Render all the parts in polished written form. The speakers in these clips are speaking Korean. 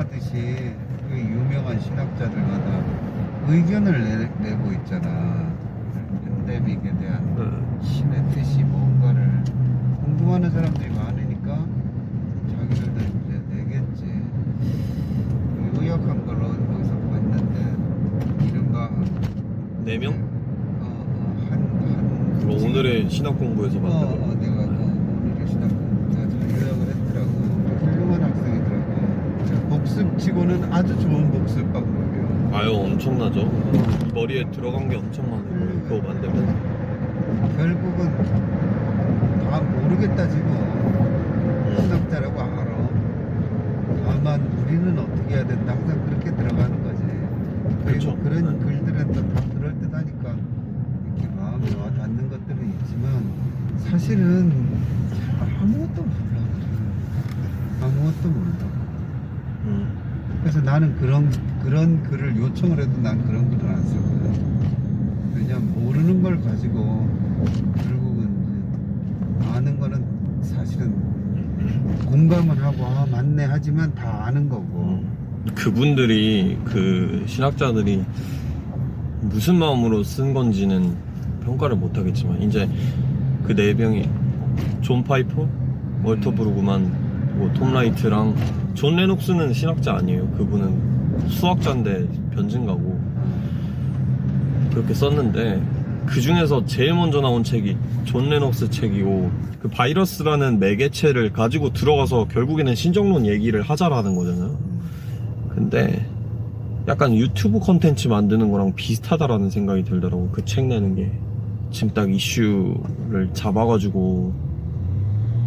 하듯이 그 유명한 신학자들마다 의견을 내고 있잖아. 엔데믹에 대한 신의 뜻이 뭔가를 궁금하는 사람들이 많으니까 자기들도 이제 내겠지. 의역한 걸로 거기서 봤는데 이른바 4명? 한 오늘의 신학 공부에서 봤던 거. 내가 오늘의 신학 공부가 잘 요약을 했더라고. 훌륭한 학생이더라고. 복습치고는 아주 좋은 복습 방법이에요. 아유, 엄청나죠. 머리에 들어간 게 엄청 많아요. 그거 만들면. 결국은 다 모르겠다 지금. 신학자라고 알아. 다만 우리는 어떻게 해야 된다. 항상 그렇게 들어가는 거지. 그리고 그렇죠. 그런 글들은 또 다 그럴듯하니까 이렇게 마음에 와 닿는 것들은 있지만 사실은 아무것도 몰라. 아무것도 몰라. 그래서 나는 그런 글을 요청을 해도 난 그런 글을 안 쓰거든. 왜냐면 모르는 걸 가지고 결국은 이제 아는 거는 사실은 공감을 하고 아 맞네 하지만 다 아는 거고. 그분들이 그 신학자들이 무슨 마음으로 쓴 건지는 평가를 못 하겠지만 이제 그 4명이 존 파이퍼, 월터 브루그만, 뭐 톰 라이트랑 존 레녹스는 신학자 아니에요. 그분은 수학자인데 변증가고 그렇게 썼는데 그 중에서 제일 먼저 나온 책이 존 레녹스 책이고 그 바이러스라는 매개체를 가지고 들어가서 결국에는 신정론 얘기를 하자라는 거잖아요. 근데 약간 유튜브 컨텐츠 만드는 거랑 비슷하다라는 생각이 들더라고. 그 책 내는 게 지금 딱 이슈를 잡아가지고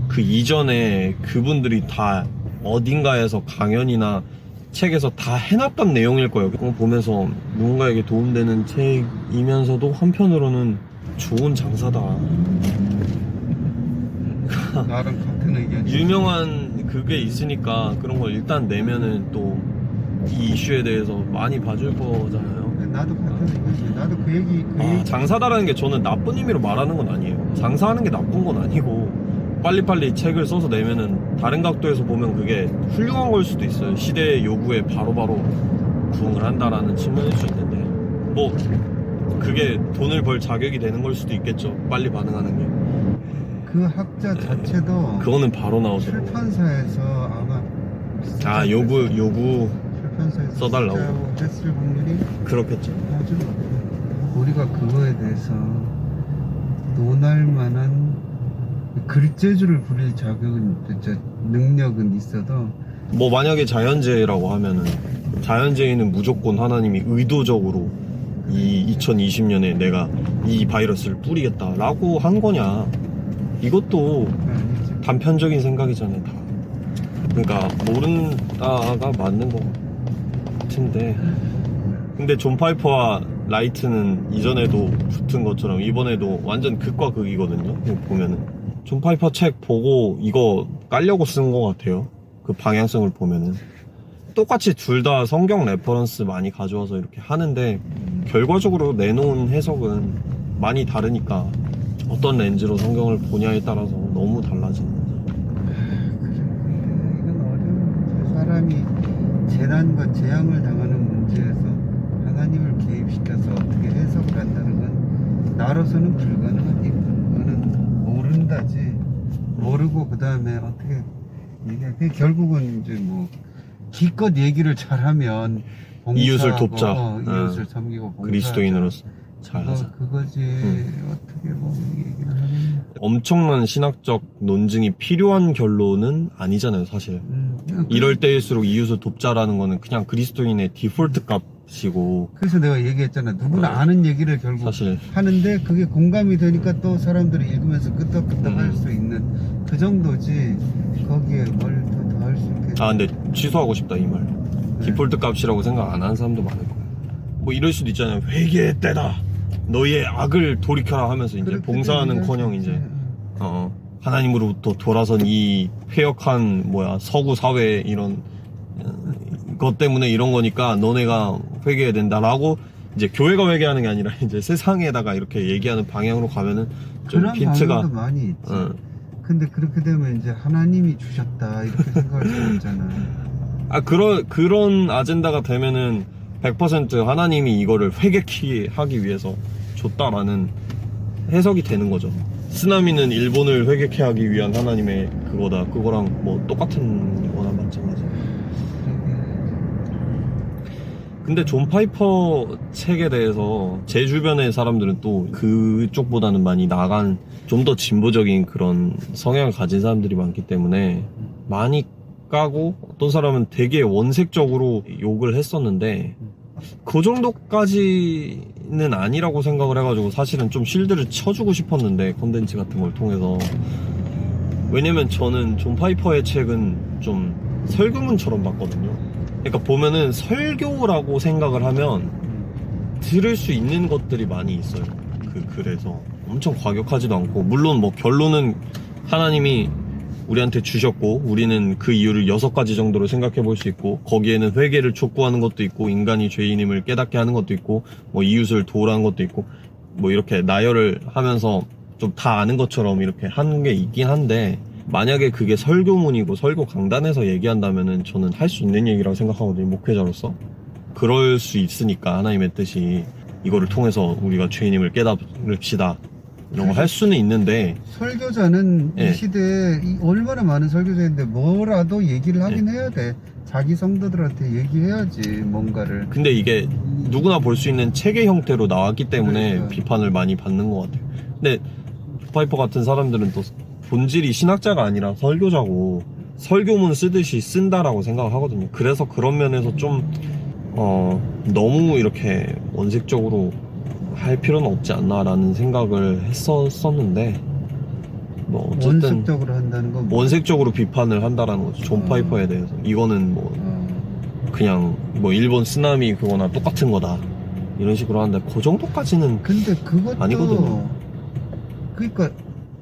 그 이전에 그분들이 다 어딘가에서 강연이나 책에서 다 해놨던 내용일 거예요. 그거 보면서 누군가에게 도움되는 책이면서도 한편으로는 좋은 장사다. 나랑 같은 의견이. 유명한 그게 있으니까 그런 걸 일단 내면은 또 이 이슈에 대해서 많이 봐줄 거잖아요. 나도 같은 의견이지. 나도 그 얘기 장사다라는 게 저는 나쁜 의미로 말하는 건 아니에요. 장사하는 게 나쁜 건 아니고 빨리빨리 책을 써서 내면은 다른 각도에서 보면 그게 훌륭한 걸 수도 있어요. 시대의 요구에 바로바로 부응을 한다라는 측면일 수 있는데 뭐 그게 돈을 벌 자격이 되는 걸 수도 있겠죠. 빨리 반응하는 게. 그 학자 자체도 그거는 바로 나오더라고요. 출판사에서 아마 요구 출판사에서 써달라고. 했을 확률이 그렇겠죠. 아주 우리가 그거에 대해서 논할 만한 글재주를 부릴 자격은 진짜 능력은 있어도 뭐 만약에 자연재해라고 하면은 자연재해는 무조건 하나님이 의도적으로 이 2020년에 내가 이 바이러스를 뿌리겠다라고 한 거냐, 이것도 아니지. 단편적인 생각이잖아요. 다. 그러니까 모른다가 맞는 것 같은데, 근데 존 파이퍼와 라이트는 이전에도 붙은 것처럼 이번에도 완전 극과 극이거든요. 보면은 존 파이퍼 책 보고 이거 깔려고 쓴 것 같아요. 그 방향성을 보면은 똑같이 둘 다 성경 레퍼런스 많이 가져와서 이렇게 하는데 결과적으로 내놓은 해석은 많이 다르니까 어떤 렌즈로 성경을 보냐에 따라서 너무 달라지는 거죠. 이건 어려운 문제. 사람이 재난과 재앙을 당하는 문제에서 하나님을 개입시켜서 어떻게 해석을 한다는 건 나로서는 불가능한 일이고, 그거는 모른다지. 모르고 그 다음에 어떻게 얘기해. 결국은 이제 뭐 기껏 얘기를 잘하면 이웃을 봉사하고, 돕자. 이웃을 섬기고 봉사하자. 그리스도인으로서 잘하자. 그거지. 어떻게 뭐 얘기를 하겠냐. 엄청난 신학적 논증이 필요한 결론은 아니잖아요, 사실. 이럴 때일수록 이웃을 돕자라는 거는 그냥 그리스도인의 디폴트 값이고. 그래서 내가 얘기했잖아. 누구나 아는 얘기를 결국 사실 하는데 그게 공감이 되니까 또 사람들이 읽으면서 끄떡끄떡 할 수 있는 그 정도지. 거기에 뭘 더 할 수 있겠지. 근데 취소하고 싶다 이 말. 디폴트 값이라고 생각 안 하는 사람도 많을 거예요. 뭐 이럴 수도 있잖아요. 회개의 때다, 너희의 악을 돌이켜라 하면서 이제 봉사하는커녕 이제 하나님으로부터 돌아선 이 회역한 서구 사회 이런 것 때문에 이런 거니까 너네가 회개해야 된다라고 이제 교회가 회개하는 게 아니라 이제 세상에다가 이렇게 얘기하는 방향으로 가면은 좀 그런 핀트가 방법도 많이 있지. 근데 그렇게 되면 이제 하나님이 주셨다 이렇게 생각할 수 있잖아. 그런 아젠다가 되면은 100% 하나님이 이거를 회개케 하기 위해서 줬다라는 해석이 되는 거죠. 쓰나미는 일본을 회개케 하기 위한 하나님의 그거다. 그거랑 뭐 똑같은 거나 마찬가지야. 근데 존 파이퍼 책에 대해서 제 주변의 사람들은 또 그쪽보다는 많이 나간 좀 더 진보적인 그런 성향을 가진 사람들이 많기 때문에 많이 까고 어떤 사람은 되게 원색적으로 욕을 했었는데 그 정도까지는 아니라고 생각을 해가지고 사실은 좀 실드를 쳐주고 싶었는데 콘텐츠 같은 걸 통해서. 왜냐면 저는 존 파이퍼의 책은 좀 설교문처럼 봤거든요. 그러니까 보면은 설교라고 생각을 하면 들을 수 있는 것들이 많이 있어요. 그래서 엄청 과격하지도 않고, 물론 뭐 결론은 하나님이 우리한테 주셨고 우리는 그 이유를 6가지 정도로 생각해 볼 수 있고, 거기에는 회개를 촉구하는 것도 있고 인간이 죄인임을 깨닫게 하는 것도 있고 뭐 이웃을 도우라는 것도 있고 뭐 이렇게 나열을 하면서 좀 다 아는 것처럼 이렇게 하는 게 있긴 한데, 만약에 그게 설교문이고 설교 강단에서 얘기한다면은 저는 할 수 있는 얘기라고 생각하거든요, 목회자로서. 그럴 수 있으니까 하나님의 뜻이 이거를 통해서 우리가 죄인임을 깨달읍시다 이런 거 할 수는 있는데, 설교자는 예. 이 시대에 얼마나 많은 설교자인데 뭐라도 얘기를 하긴 해야 돼. 자기 성도들한테 얘기해야지 뭔가를. 근데 이게 누구나 볼 수 있는 책의 형태로 나왔기 때문에 그러니까. 비판을 많이 받는 것 같아요. 근데 파이퍼 같은 사람들은 또 본질이 신학자가 아니라 설교자고 설교문 쓰듯이 쓴다라고 생각을 하거든요. 그래서 그런 면에서 좀 너무 이렇게 원색적으로 할 필요는 없지 않나라는 생각을 했었는데, 뭐 어쨌든 원색적으로 한다는 건 뭐? 원색적으로 비판을 한다라는 거죠. 존 파이퍼에 대해서. 이거는 뭐 그냥 뭐 일본 쓰나미 그거나 똑같은 거다 이런 식으로 하는데, 그 정도까지는 근데 그것도 아니거든요. 그러니까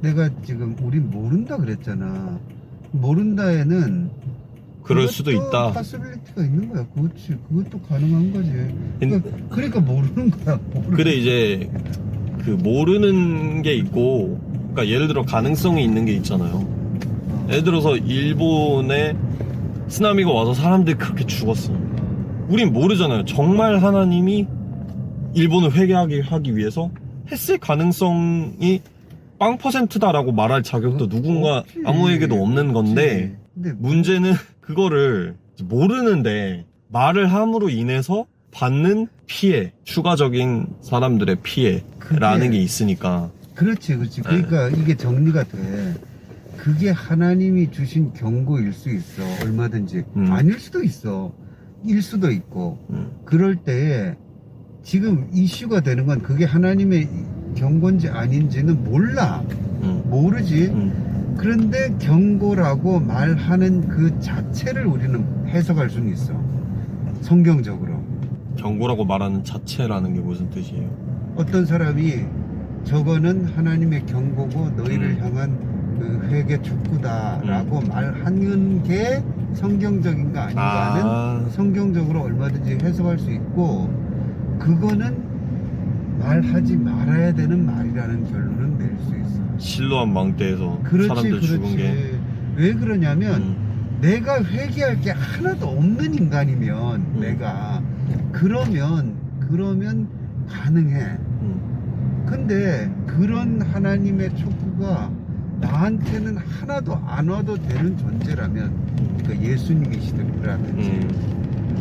내가 지금 우린 모른다 그랬잖아. 모른다에는 그럴 수도 있다. 파스빌리티가 있는 거야. 그것도 가능한 거지. 그러니까 모르는 거야. 근데 이제 그 모르는 게 있고, 그러니까 예를 들어 가능성이 있는 게 있잖아요. 예를 들어서 일본에 쓰나미가 와서 사람들이 그렇게 죽었어. 우린 모르잖아요. 정말 하나님이 일본을 회개하기 위해서 했을 가능성이 0%다라고 말할 자격도 누군가 없지. 아무에게도 없는 건데, 근데 문제는 그거를 모르는데 말을 함으로 인해서 받는 피해, 추가적인 사람들의 피해라는 게 있으니까. 그렇지. 그러니까 이게 정리가 돼. 그게 하나님이 주신 경고일 수 있어. 얼마든지. 아닐 수도 있어. 일 수도 있고. 그럴 때에 지금 이슈가 되는 건 그게 하나님의 경고인지 아닌지는 몰라. 모르지. 그런데 경고라고 말하는 그 자체를 우리는 해석할 수는 있어. 성경적으로. 경고라고 말하는 자체라는 게 무슨 뜻이에요? 어떤 사람이 저거는 하나님의 경고고 너희를 향한 그 회개 촉구다라고 말하는 게 성경적인가 아닌가는 성경적으로 얼마든지 해석할 수 있고, 그거는 말하지 말아야 되는 말이라는 결론은 낼 수 있어. 실로암 망대에서 그렇지, 사람들 죽은 게. 왜 그러냐면 내가 회개할 게 하나도 없는 인간이면 내가 그러면 가능해. 근데 그런 하나님의 촉구가 나한테는 하나도 안 와도 되는 존재라면, 그러니까 예수님이시든라든지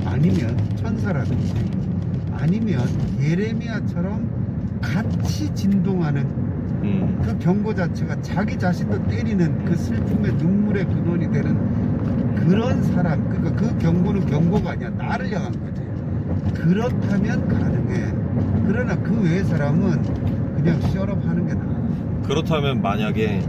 아니면 천사라든지 아니면 예레미야처럼 같이 진동하는 그 경고 자체가 자기 자신도 때리는 그 슬픔의 눈물의 근원이 되는 그런 사람, 그러니까 그 경고는 경고가 아니야. 나를 향한 거지. 그렇다면 가능해. 그러나 그 외의 사람은 그냥 셔럽 하는 게 나아. 그렇다면 만약에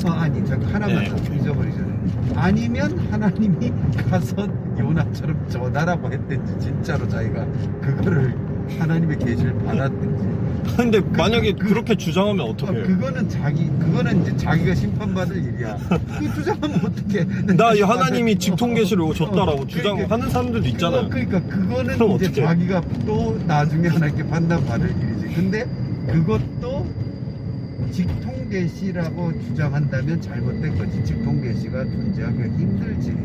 아니 잠깐 하나만 네, 더 잊어버리잖아요. 아니면 하나님이 가서 요나처럼 전하라고 했든지 진짜로 자기가 그거를 하나님의 계시를 받았든지. 근데 만약에 그렇게 주장하면 어떡해? 그거는 이제 자기가 심판받을 일이야. 그 주장하면 어떡해? 나 이 하나님이 직통 계시를 줬다라고 주장하는 사람들도 있잖아요. 그러니까 그거는 그럼 이제 어떡해? 자기가 또 나중에 하나님께 판단받을 일이지. 근데 그것도 직통 계시라고 주장한다면 잘못된 거지. 직통 계시가 존재하기가 힘들지.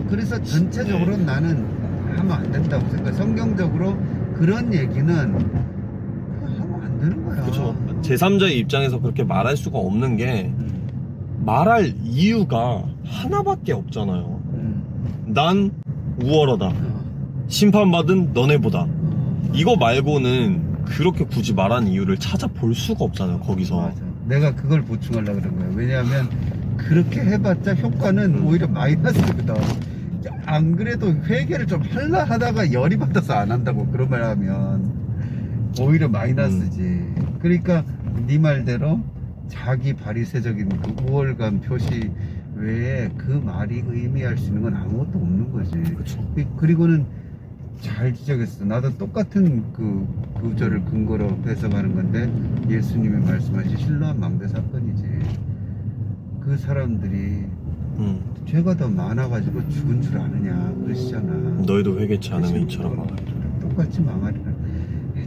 그래서 전체적으로 네. 나는 하면 안 된다고 생각해. 성경적으로 그런 얘기는 그냥 하면 안 되는 거야. 그렇죠. 제3자의 입장에서 그렇게 말할 수가 없는 게 음, 말할 이유가 하나밖에 없잖아요. 음. 난 우월하다. 심판받은 너네보다. 이거 말고는 그렇게 굳이 말하는 이유를 찾아볼 수가 없잖아요, 거기서. 맞아. 내가 그걸 보충하려고 그런 거야. 왜냐하면 그렇게 해봤자 효과는 오히려 마이너스거든. 안 그래도 회개를 좀 할라 하다가 열이 받아서 안 한다고 그런 말 하면 오히려 마이너스지. 그러니까 네 말대로 자기 바리새적인 그 우월감 표시 외에 그 말이 의미할 수 있는 건 아무것도 없는 거지. 그쵸. 그리고는 잘 지적했어. 나도 똑같은 그 구절을 근거로 해석하는 건데 예수님이 말씀하신 실로암 망대 사건이지. 그 사람들이 죄가 더 많아가지고 죽은 줄 아느냐 그러시잖아. 너희도 회개치 않으면 이처럼 망하리라. 똑같이 망하리라.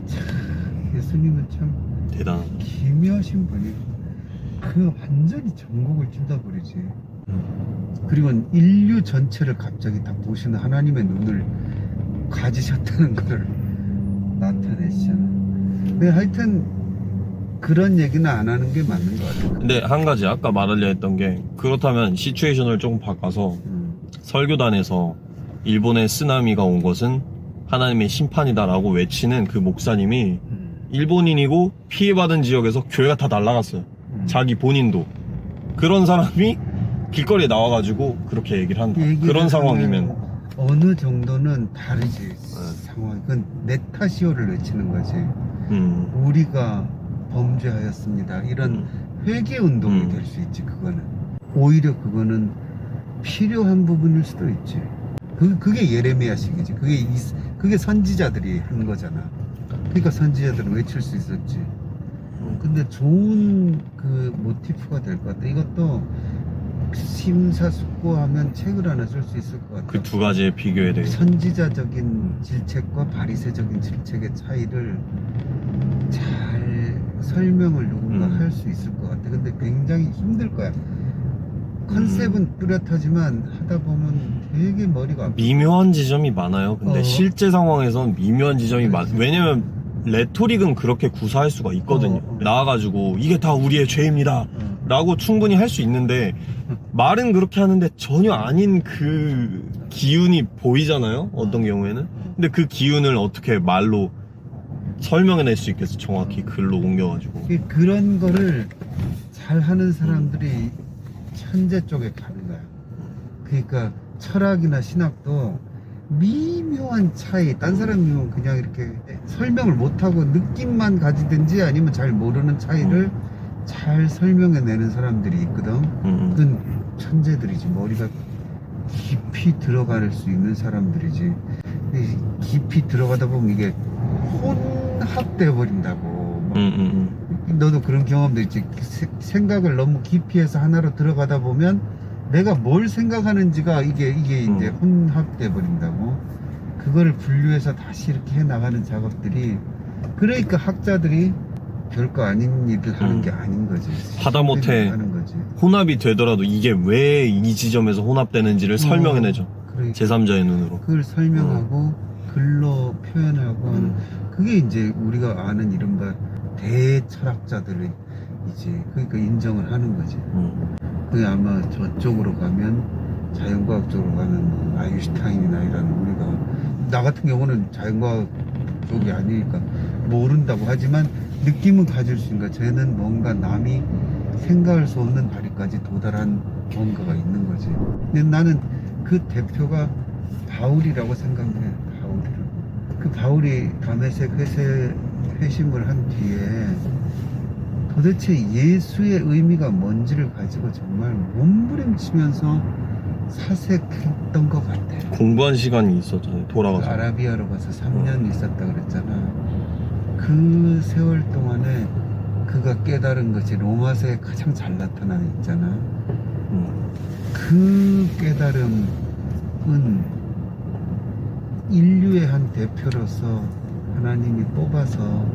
참 예수님은 참 대단하다. 기묘하신 분이 그 완전히 전국을 찔러버리지. 그리고 인류 전체를 갑자기 다 보시는 하나님의 눈을 가지셨다는 걸 나타내시잖아. 근데 하여튼 그런 얘기는 안 하는 게 맞는 것 같아. 근데 한 가지 아까 말하려 했던 게 그렇다면 시츄에이션을 조금 바꿔서 설교단에서 일본에 쓰나미가 온 것은 하나님의 심판이다라고 외치는 그 목사님이 일본인이고 피해받은 지역에서 교회가 다 날라갔어요. 자기 본인도. 그런 사람이 길거리에 나와가지고 그렇게 얘기를 한다. 그런 상황이면 어느 정도는 다르지. 상황. 그건 내 탓이오를 외치는 거지. 우리가 범죄하였습니다. 이런 회개 운동이 될 수 있지. 그거는 오히려 그거는 필요한 부분일 수도 있지. 그게 예레미야식이지. 그게 선지자들이 한 거잖아. 그러니까 선지자들은 외칠 수 있었지. 근데 좋은 그 모티프가 될 것 같아. 이것도 심사숙고하면 책을 하나 쓸 수 있을 것 같아. 그 두 가지의 비교에 대해서 선지자적인 질책과 바리새적인 질책의 차이를 잘 설명을 누군가 할 수 있을 것 같아. 근데 굉장히 힘들 거야. 컨셉은 뚜렷하지만 하다 보면 되게 머리가 아파. 미묘한 지점이 많아요. 근데 실제 상황에선 미묘한 지점이 왜냐면 레토릭은 그렇게 구사할 수가 있거든요. 나와가지고 이게 다 우리의 죄입니다 라고 충분히 할 수 있는데 말은 그렇게 하는데 전혀 아닌 그 기운이 보이잖아요, 어떤 경우에는. 근데 그 기운을 어떻게 말로 설명해낼 수 있겠어, 정확히 글로 옮겨가지고. 그런 거를 잘 하는 사람들이 천재 쪽에 가는 거야. 그러니까 철학이나 신학도 미묘한 차이, 딴 사람이면 그냥 이렇게 설명을 못하고 느낌만 가지든지 아니면 잘 모르는 차이를 잘 설명해내는 사람들이 있거든. 그건 천재들이지. 머리가 깊이 들어갈 수 있는 사람들이지. 깊이 들어가다 보면 이게 혼합돼 버린다고. 너도 그런 경험도 있지. 생각을 너무 깊이 해서 하나로 들어가다 보면 내가 뭘 생각하는지가 이게 이제 혼합돼 버린다고. 그거를 분류해서 다시 이렇게 해 나가는 작업들이, 그러니까 학자들이 별거 아닌 일을 하는 게 아닌 거지. 하다못해 하는 거지. 혼합이 되더라도 이게 왜 이 지점에서 혼합되는지를 설명해내죠. 그러니까 제3자의 눈으로. 그걸 설명하고 글로 표현하고 하는, 그게 이제 우리가 아는 이른바 대철학자들의 이제 그러니까 인정을 하는 거지. 그게 아마 저쪽으로 가면, 자연과학 쪽으로 가면 뭐 아인슈타인이나 이런, 우리가 나 같은 경우는 자연과학 쪽이 아니니까 모른다고 하지만 느낌은 가질 수 있는 거야. 쟤는 뭔가 남이 생각할 수 없는 바리까지 도달한 뭔가가 있는 거지. 근데 나는 그 대표가 바울이라고 생각해. 바울이라고. 그 바울이 다메섹 회심을 한 뒤에 도대체 예수의 의미가 뭔지를 가지고 정말 몸부림치면서 사색했던 것 같아. 공부한 시간이 있었잖아요, 돌아가서. 아라비아로 가서 3년 있었다 그랬잖아. 그 세월 동안에 그가 깨달은 것이 로마서에 가장 잘 나타나 있잖아. 그 깨달음은 인류의 한 대표로서 하나님이 뽑아서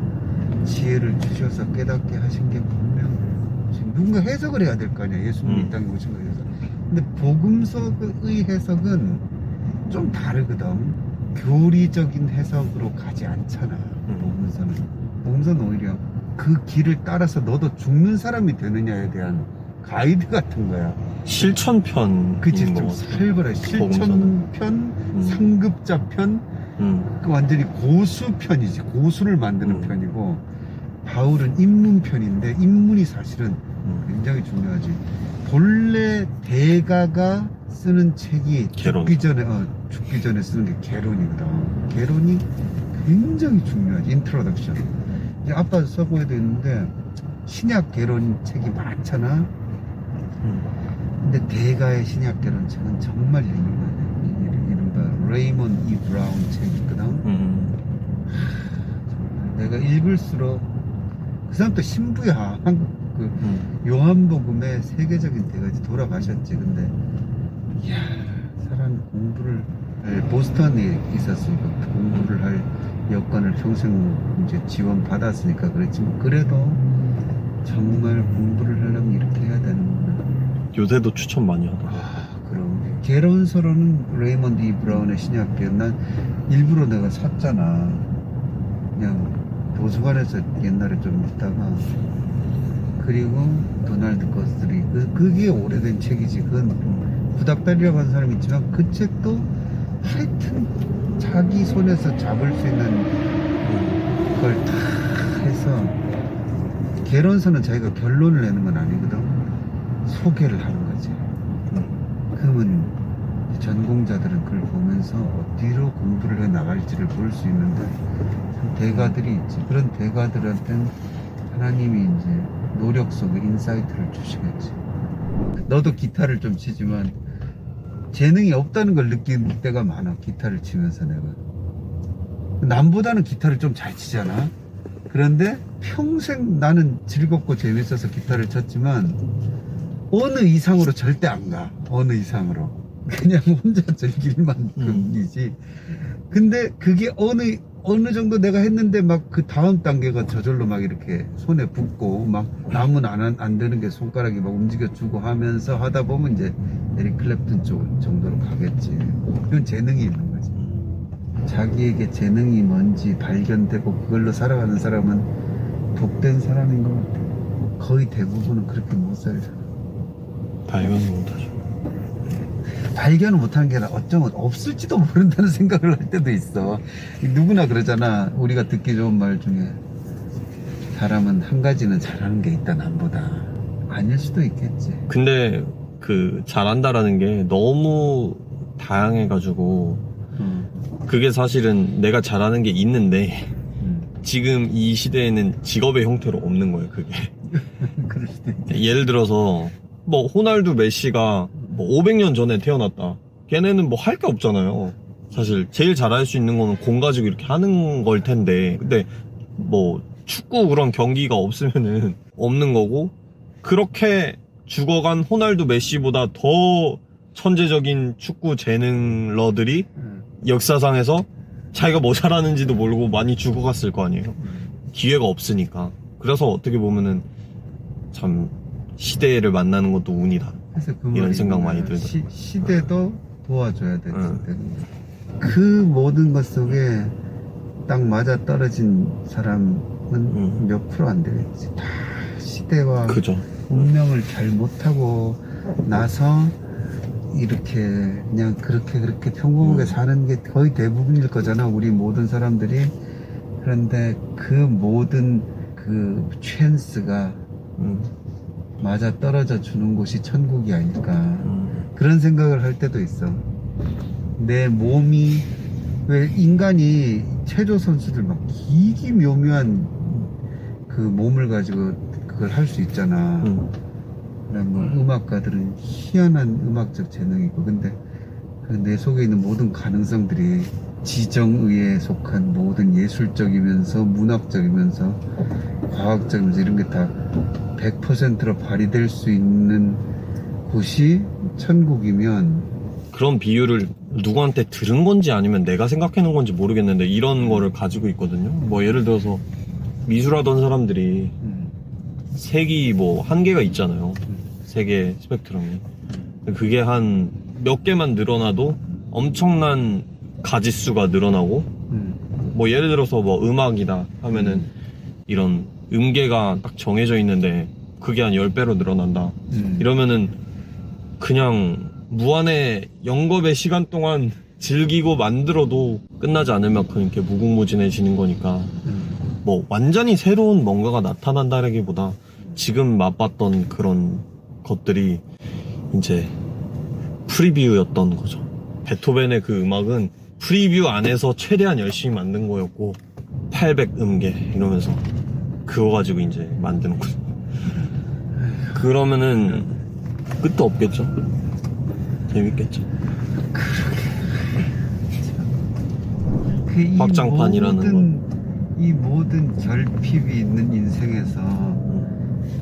지혜를 주셔서 깨닫게 하신 게 분명, 누군가 해석을 해야 될 거 아니야. 예수님이 이 땅에 오신 거에서 근데 복음서의 해석은 좀 다르거든. 교리적인 해석으로 가지 않잖아. 복음서는 오히려 그 길을 따라서 너도 죽는 사람이 되느냐에 대한 가이드 같은 거야. 실천편인 그치, 것 좀 같아. 살벌해. 실천편, 상급자편, 그 완전히 고수편이지. 고수를 만드는 편이고, 바울은 입문편인데, 입문이 사실은 굉장히 중요하지. 본래 대가가 쓰는 책이 개론. 죽기 전에 쓰는 게 개론이거든. 개론이 굉장히 중요하지. 인트로덕션. 이제 아빠 서고에도 있는데, 신약 개론 책이 많잖아. 근데 대가의 신약 개론 책은 정말 유명하네. 이른바 레이먼 이 브라운 책이 있거든. 내가 읽을수록 그 사람 또 신부야. 한국 요한복음의 세계적인 대가지 돌아가셨지. 근데 이야, 사람이 공부를 보스턴에 있었으니까 공부를 할 여건을 평생 이제 지원 받았으니까 그랬지만 그래도 정말 공부를 하려면 이렇게 해야 되는구나. 요새도 추천 많이 하더라. 그럼 개론서로는 레이먼드 이 브라운의 신약개론 난 일부러 내가 샀잖아. 그냥 도서관에서 옛날에 좀 읽다가. 그리고 도널드 거스리 그게 오래된 책이지. 그건 구닥다리라고 하는 사람이 있지만 그 책도 하여튼 자기 손에서 잡을 수 있는 걸 다 해서 개론서는 자기가 결론을 내는 건 아니거든. 소개를 하는 거지. 그러면 전공자들은 그걸 보면서 어디로 공부를 해 나갈지를 볼 수 있는데 참 대가들이 있지. 그런 대가들한테는 하나님이 이제 노력 속에 인사이트를 주시겠지. 너도 기타를 좀 치지만 재능이 없다는 걸 느낄 때가 많아. 기타를 치면서 내가 남보다는 기타를 좀 잘 치잖아. 그런데 평생 나는 즐겁고 재밌어서 기타를 쳤지만 어느 이상으로 절대 안 가. 어느 이상으로 그냥 혼자 즐길 만큼이지. 근데 그게 어느 정도 내가 했는데 막 그 다음 단계가 저절로 막 이렇게 손에 붙고 막 남은 안 되는 게 손가락이 막 움직여주고 하면서 하다 보면 이제 에릭 클랩튼 쪽 정도로 가겠지. 그건 재능이 있는 거지. 자기에게 재능이 뭔지 발견되고 그걸로 살아가는 사람은 복된 사람인 것 같아. 거의 대부분은 그렇게 못 살잖아. 발견을 못하죠. 발견을 못하는 게 아니라 어쩌면 없을지도 모른다는 생각을 할 때도 있어. 누구나 그러잖아. 우리가 듣기 좋은 말 중에 사람은 한 가지는 잘하는 게 있다 남보다. 아닐 수도 있겠지. 근데 그 잘한다라는 게 너무 다양해가지고 그게 사실은 내가 잘하는 게 있는데 지금 이 시대에는 직업의 형태로 없는 거예요. 그게. 그럴 수도 있겠지. 예를 들어서 뭐 호날두 메시가 뭐 500년 전에 태어났다. 걔네는 뭐 할 게 없잖아요. 사실 제일 잘할 수 있는 거는 공 가지고 이렇게 하는 걸 텐데, 근데 뭐 축구 그런 경기가 없으면은 없는 거고, 그렇게 죽어간 호날두 메시보다 더 천재적인 축구 재능러들이 역사상에서 자기가 뭐 잘하는지도 모르고 많이 죽어갔을 거 아니에요. 기회가 없으니까. 그래서 어떻게 보면은 참 시대를 만나는 것도 운이다. 그래서 그 이런 말이 생각 많이 뭐야. 들더라고요. 시대도 도와줘야 돼. 그 모든 것 속에 딱 맞아 떨어진 사람은 몇 프로 안 되겠지. 다 시대와 그죠. 운명을 잘 못하고 나서 이렇게 그냥 그렇게 평범하게 사는 게 거의 대부분일 거잖아. 우리 모든 사람들이. 그런데 그 모든 그 찬스가 맞아 떨어져 주는 곳이 천국이 아닐까. 그런 생각을 할 때도 있어. 내 몸이, 왜 인간이 체조 선수들 막 기기묘묘한 그 몸을 가지고 그걸 할 수 있잖아. 그다음 뭐 음악가들은 희한한 음악적 재능이 있고. 근데 그 내 속에 있는 모든 가능성들이 지정의에 속한 모든 예술적이면서 문학적이면서 과학적이면서 이런 게 다 100%로 발휘될 수 있는 곳이 천국이면. 그런 비유를 누구한테 들은 건지 아니면 내가 생각해 놓은 건지 모르겠는데 이런 거를 가지고 있거든요. 뭐 예를 들어서 미술하던 사람들이 색이 뭐 한계가 있잖아요. 색의 스펙트럼이. 그게 한 몇 개만 늘어나도 엄청난 가지수가 늘어나고, 뭐 예를 들어서 뭐 음악이다 하면은 이런 음계가 딱 정해져 있는데 그게 한 10배로 늘어난다. 이러면은 그냥 무한의 영겁의 시간 동안 즐기고 만들어도 끝나지 않을 만큼 이렇게 무궁무진해지는 거니까 뭐 완전히 새로운 뭔가가 나타난다라기보다 지금 맛봤던 그런 것들이 이제 프리뷰였던 거죠. 베토벤의 그 음악은 프리뷰 안에서 최대한 열심히 만든 거였고 800 음계 이러면서 그거 가지고 이제 만드는 거죠. 그러면은 끝도 없겠죠. 재밌겠죠. 그 확장판이라는 이 모든 결핍이 있는 인생에서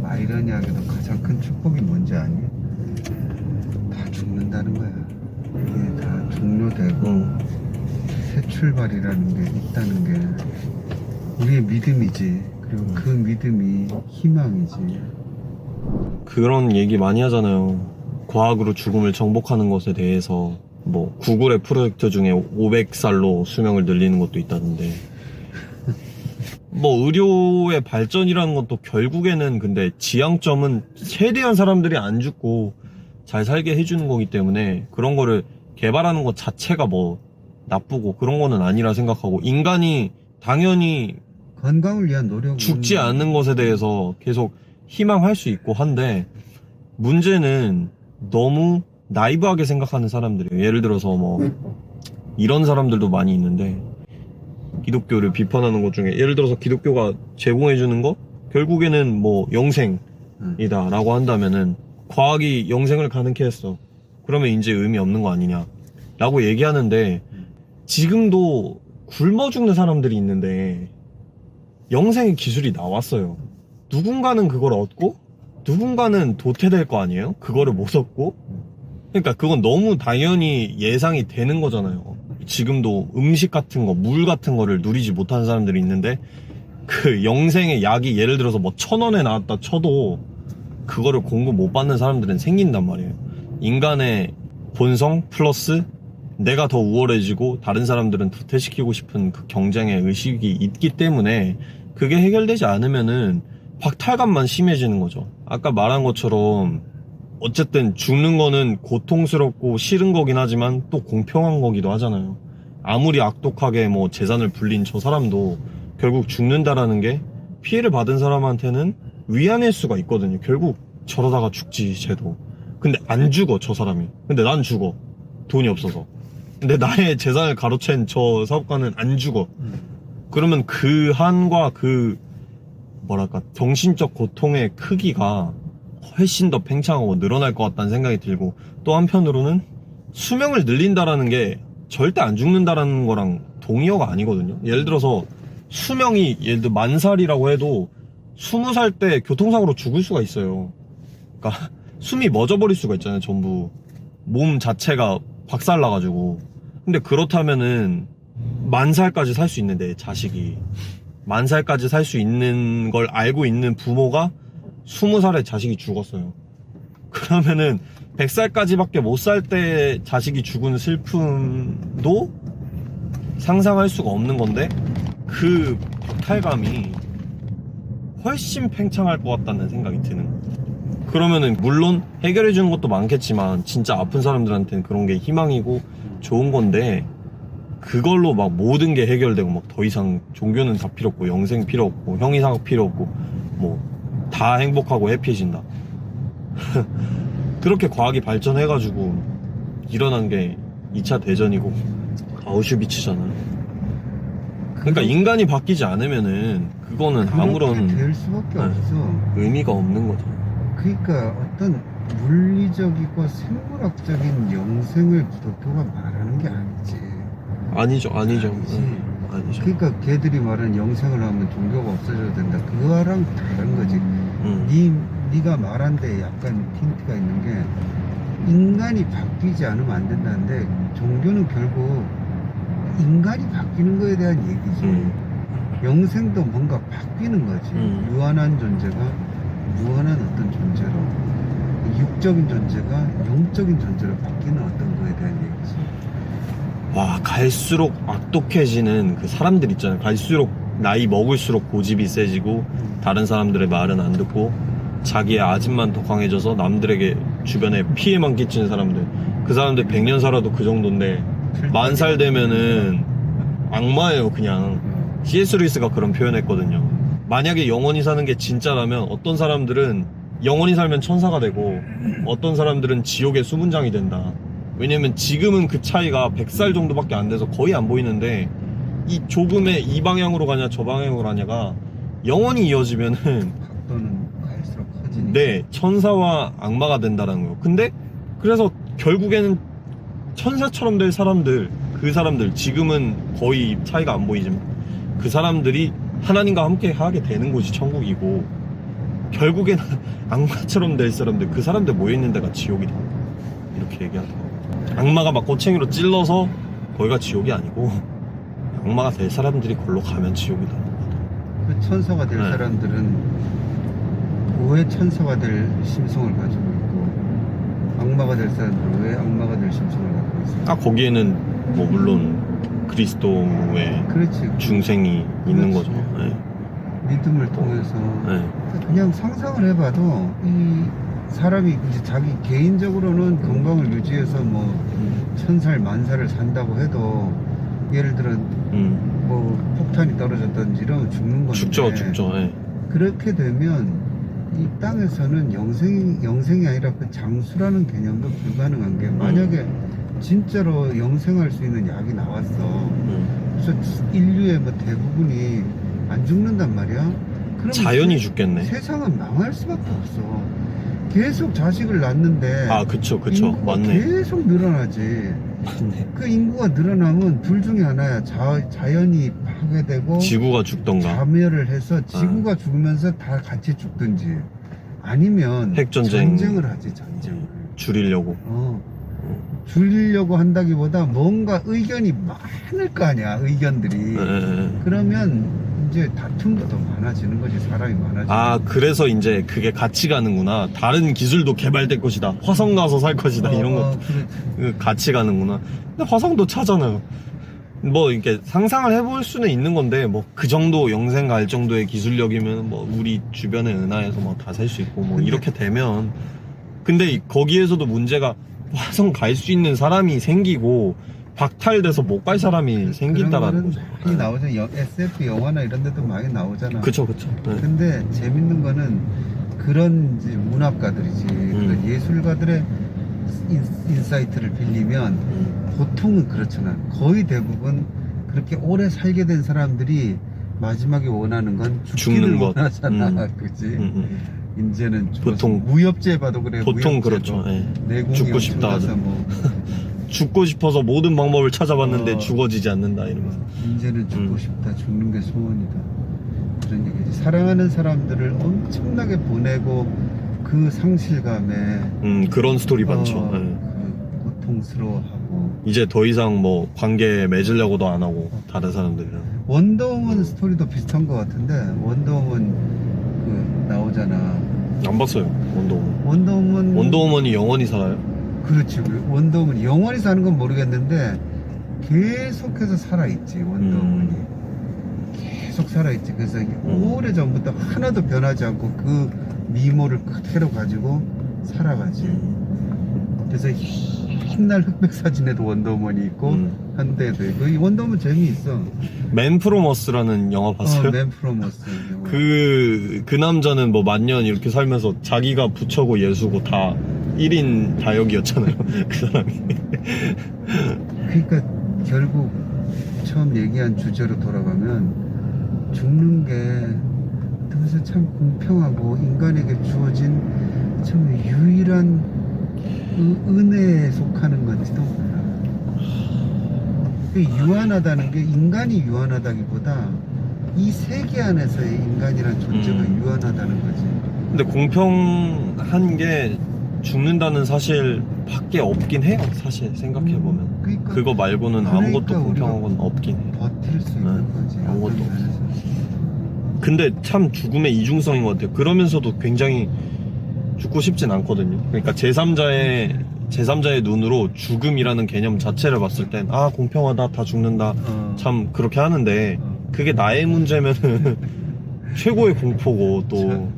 아이러니하게도 가장 큰 축복이 뭔지 아니? 다 죽는다는 거야. 이게 다 종료되고 새 출발이라는 게 있다는 게 우리의 믿음이지. 그리고 그 믿음이 희망이지. 그런 얘기 많이 하잖아요. 과학으로 죽음을 정복하는 것에 대해서 뭐 구글의 프로젝트 중에 500살로 수명을 늘리는 것도 있다던데 뭐 의료의 발전이라는 것도 결국에는 근데 지향점은 최대한 사람들이 안 죽고 잘 살게 해주는 거기 때문에 그런 거를 개발하는 것 자체가 뭐 나쁘고 그런 거는 아니라 생각하고 인간이 당연히 건강을 위한 노력은 죽지 않는 것에 대해서 계속 희망할 수 있고 한데 문제는 너무 나이브하게 생각하는 사람들이에요. 예를 들어서 뭐 이런 사람들도 많이 있는데 기독교를 비판하는 것 중에 예를 들어서 기독교가 제공해주는 거 결국에는 뭐 영생이다 라고 한다면은 과학이 영생을 가능케 했어. 그러면 이제 의미 없는 거 아니냐 라고 얘기하는데 지금도 굶어 죽는 사람들이 있는데 영생의 기술이 나왔어요. 누군가는 그걸 얻고 누군가는 도태될 거 아니에요? 그거를 못 얻고. 그러니까 그건 너무 당연히 예상이 되는 거잖아요. 지금도 음식 같은 거, 물 같은 거를 누리지 못하는 사람들이 있는데 그 영생의 약이 예를 들어서 뭐 1,000원에 나왔다 쳐도 그거를 공급 못 받는 사람들은 생긴단 말이에요. 인간의 본성 플러스 내가 더 우월해지고 다른 사람들은 도태시키고 싶은 그 경쟁의 의식이 있기 때문에 그게 해결되지 않으면은 박탈감만 심해지는 거죠. 아까 말한 것처럼 어쨌든 죽는 거는 고통스럽고 싫은 거긴 하지만 또 공평한 거기도 하잖아요. 아무리 악독하게 뭐 재산을 불린 저 사람도 결국 죽는다라는 게 피해를 받은 사람한테는 위안일 수가 있거든요. 결국 저러다가 죽지 쟤도. 근데 안 죽어 저 사람이. 근데 난 죽어. 돈이 없어서. 근데 나의 재산을 가로챈 저 사업가는 안 죽어. 그러면 그 한과 그 뭐랄까 정신적 고통의 크기가 훨씬 더 팽창하고 늘어날 것 같다는 생각이 들고 또 한편으로는 수명을 늘린다라는 게 절대 안 죽는다라는 거랑 동의어가 아니거든요. 예를 들어서 수명이 예를 들어 10,000살이라고 해도 20살 때 교통사고로 죽을 수가 있어요. 그러니까 숨이 멎어버릴 수가 있잖아요. 전부 몸 자체가 박살나가지고. 근데 그렇다면은 10,000살까지 살 수 있는데 자식이 10,000살까지 살 수 있는 걸 알고 있는 부모가 20살에 자식이 죽었어요. 그러면은 100살까지밖에 못 살 때 자식이 죽은 슬픔도 상상할 수가 없는 건데 그 박탈감이 훨씬 팽창할 것 같다는 생각이 드는 거예요. 그러면은 물론 해결해 주는 것도 많겠지만 진짜 아픈 사람들한테는 그런 게 희망이고 좋은 건데 그걸로 막 모든 게 해결되고 막 더 이상 종교는 다 필요 없고 영생 필요 없고 형이상학 필요 없고 뭐 다 행복하고 해피해진다. 그렇게 과학이 발전해가지고 일어난 게 2차 대전이고 아우슈비츠잖아요. 그러니까 인간이 바뀌지 않으면은 그거는 아무런 될 수밖에 없어. 의미가 없는 거죠. 그러니까 어떤 물리적이고 생물학적인 영생을 기독교가 말하는 게 아니지. 아니죠. 아니지. 아니죠. 그러니까 걔들이 말하는 영생을 하면 종교가 없어져야 된다. 그거랑 다른 거지. 네가 말한 데 약간 틴트가 있는 게 인간이 바뀌지 않으면 안 된다는데 종교는 결국 인간이 바뀌는 거에 대한 얘기지. 영생도 뭔가 바뀌는 거지. 무한한 존재가 무한한 어떤 존재로. 육적인 존재가 영적인 존재로 바뀌는 어떤 거에 대한 얘기지. 와, 갈수록 악독해지는 그 사람들 있잖아요. 갈수록 나이 먹을수록 고집이 세지고 다른 사람들의 말은 안 듣고 자기의 아집만 더 강해져서 남들에게 주변에 피해만 끼치는 사람들. 그 사람들 100년 살아도 그 정도인데 10,000살 되면은 악마예요, 그냥. C.S. 루이스가 그런 표현했거든요. 만약에 영원히 사는 게 진짜라면 어떤 사람들은 영원히 살면 천사가 되고 어떤 사람들은 지옥의 수문장이 된다. 왜냐면 지금은 그 차이가 100살 정도밖에 안 돼서 거의 안 보이는데 이 조금의 이 방향으로 가냐 저 방향으로 가냐가 영원히 이어지면은 각도는 갈수록 커지니까. 네, 천사와 악마가 된다는 거예요. 근데 그래서 결국에는 천사처럼 될 사람들, 그 사람들 지금은 거의 차이가 안 보이지만 그 사람들이 하나님과 함께 하게 되는 곳이 천국이고 결국에는 악마처럼 될 사람들, 그 사람들 모여있는 데가 지옥이다, 이렇게 얘기하더라고요. 악마가 막 꼬챙이로 찔러서 거기가 지옥이 아니고 악마가 될 사람들이 걸로 가면 지옥이다. 그 천사가 될 네. 사람들은 왜 천사가 될 심성을 가지고 있고 악마가 될 사람들은 왜 악마가 될 심성을 갖고 있어요? 거기에는 뭐 물론 그리스도의 그렇지. 중생이 있는 그렇지. 거죠. 네. 믿음을 통해서 네. 그냥 상상을 해봐도 이 사람이 이제 자기 개인적으로는 건강을 유지해서 뭐 1000살, 10,000살을 산다고 해도 예를 들어 뭐 폭탄이 떨어졌든지 이러면 죽는 건데 죽죠. 예. 그렇게 되면 이 땅에서는 영생이 아니라 그 장수라는 개념도 불가능한 게 만약에 진짜로 영생할 수 있는 약이 나왔어. 그래서 인류의 뭐 대부분이 안 죽는단 말이야. 그럼 자연이 죽겠네. 세상은 망할 수밖에 없어. 계속 자식을 낳는데 그쵸. 인구가 맞네. 계속 늘어나지. 맞네. 그 인구가 늘어나면 둘 중에 하나야. 자연이 파괴되고 지구가 죽던가. 자멸을 해서 지구가 죽으면서 다 같이 죽든지 아니면 핵전쟁. 전쟁을 하지. 전쟁을 줄이려고. 줄이려고 한다기보다 뭔가 의견이 많을 거 아니야. 의견들이. 그러면 이제 다툼도 더 많아지는 거지. 사람이 많아지는 그래서 이제 그게 같이 가는구나. 다른 기술도 개발될 것이다. 화성 가서 살 것이다. 이런 것도 같이 가는구나. 근데 화성도 차잖아요. 뭐 이렇게 상상을 해볼 수는 있는 건데 뭐 그 정도 영생 갈 정도의 기술력이면 뭐 우리 주변의 은하에서 뭐 다 살 수 있고 뭐 이렇게 되면, 근데 거기에서도 문제가 화성 갈 수 있는 사람이 생기고 박탈돼서 못 갈 사람이 생긴다라는 거죠. 많이 나오잖아. SF 영화나 이런 데도 많이 나오잖아. 그쵸. 네. 근데 재밌는 거는 그런 이제 문학가들이지. 그런 예술가들의 인사이트를 빌리면 보통은 그렇잖아. 거의 대부분 그렇게 오래 살게 된 사람들이 마지막에 원하는 건 죽기를 죽는 것. 원하잖아. 그치? 이제는 보통 무협지에 봐도 그래. 보통 무협지에도 그렇죠. 예. 내공이 죽고 싶다 엄청나서 하죠. 뭐 죽고 싶어서 모든 방법을 찾아봤는데 죽어지지 않는다 이러면서. 이제는 죽고 싶다. 죽는 게 소원이다. 그런 얘기지. 사랑하는 사람들을 엄청나게 보내고 그 상실감에 그런 스토리 많죠. 예. 그 고통스러워하고. 이제 더 이상 뭐 관계 맺으려고도 안 하고 다른 사람들이랑. 원더우먼 스토리도 비슷한 것 같은데 원더우먼 그 나오잖아. 안 봤어요. 원더우먼. 원더우먼이 영원히 살아요? 그렇지. 원더우먼이 영원히 사는 건 모르겠는데 계속해서 살아있지. 원더우먼이 계속 살아있지. 그래서 오래 전부터 하나도 변하지 않고 그 미모를 그대로 가지고 살아가지. 그래서 옛날 흑백 사진에도 원더우먼이 있고 현대에도 있고. 이 원더우먼 재미있어. 맨 프로머스라는 영화 봤어요? 맨 프로머스. 그 남자는 뭐 만년 이렇게 살면서 자기가 부처고 예수고 다 1인 다역이었잖아요. 그 사람이. 그러니까 결국 처음 얘기한 주제로 돌아가면 죽는 게 어떻게 참 공평하고 인간에게 주어진 참 유일한 은혜에 속하는 건지도 몰라. 유한하다는 게 인간이 유한하다기보다 이 세계 안에서의 인간이란 존재가 유한하다는 거지. 근데 공평한 게 죽는다는 사실 밖에 없긴 해요. 사실 생각해보면. 그러니까 그거 말고는 아무것도 공평한 건 없긴 해. 버틸 수 있는 거지. 아무것도 없어. 근데 참 죽음의 이중성인 것 같아요. 그러면서도 굉장히 죽고 싶진 않거든요. 그러니까 제3자의 눈으로 죽음이라는 개념 자체를 봤을 땐 아 공평하다 다 죽는다 참 그렇게 하는데 그게 나의 문제면은 최고의 공포고 또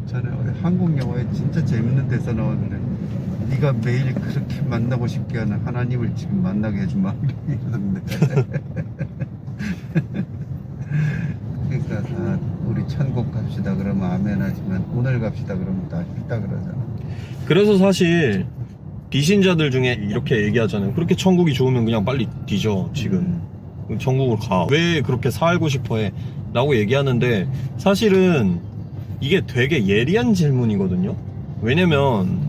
저는 한국 영화에 진짜 재밌는 대사 나왔는데 네가 매일 그렇게 만나고 싶게 하는 하나님을 지금 만나게 해준 마음이었는데 그러니까 다 우리 천국 갑시다 그러면 아멘 하지만 오늘 갑시다 그러면 다 싫다 그러잖아. 그래서 사실 비신자들 중에 이렇게 얘기하잖아요. 그렇게 천국이 좋으면 그냥 빨리 뒤져 지금 천국을 가. 왜 그렇게 살고 싶어 해? 라고 얘기하는데 사실은 이게 되게 예리한 질문이거든요. 왜냐면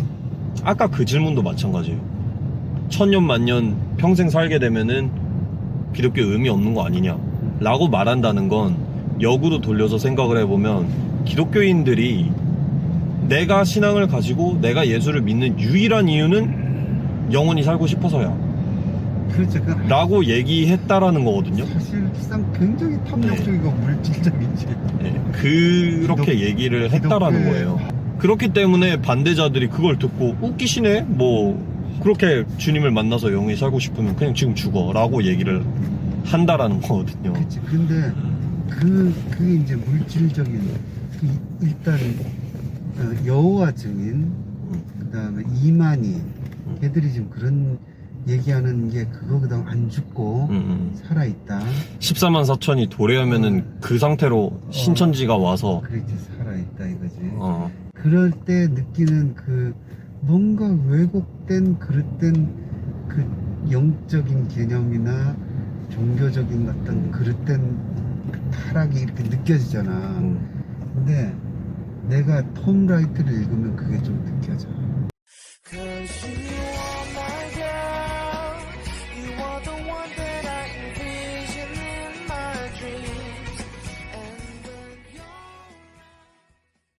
아까 그 질문도 마찬가지예요. 천년 만년 평생 살게 되면은 기독교에 의미 없는 거 아니냐 라고 말한다는 건 역으로 돌려서 생각을 해보면 기독교인들이 내가 신앙을 가지고 내가 예수를 믿는 유일한 이유는 영원히 살고 싶어서야 그렇죠. 그건 라고 얘기했다라는 거거든요. 사실상 굉장히 탐욕적이고 물질적이지. 네, 그렇게 얘기를 했다라는 거예요. 그렇기 때문에 반대자들이 그걸 듣고 웃기시네? 뭐 그렇게 주님을 만나서 영원히 살고 싶으면 그냥 지금 죽어 라고 얘기를 한다라는 거거든요. 그렇지. 근데 그게 이제 물질적인 일단 여호와 증인 그 다음에 이만희 걔들이 지금 그런 얘기하는 게 그거거든. 안 죽고 살아있다. 14만 4천이 도래하면은 그 상태로 신천지가 와서 그렇지. 살아있다 이거지. 어. 그럴 때 느끼는 그 뭔가 왜곡된 그릇된 그 영적인 개념이나 종교적인 어떤 그릇된 그 타락이 이렇게 느껴지잖아. 근데 내가 톰 라이트를 읽으면 그게 좀 느껴져.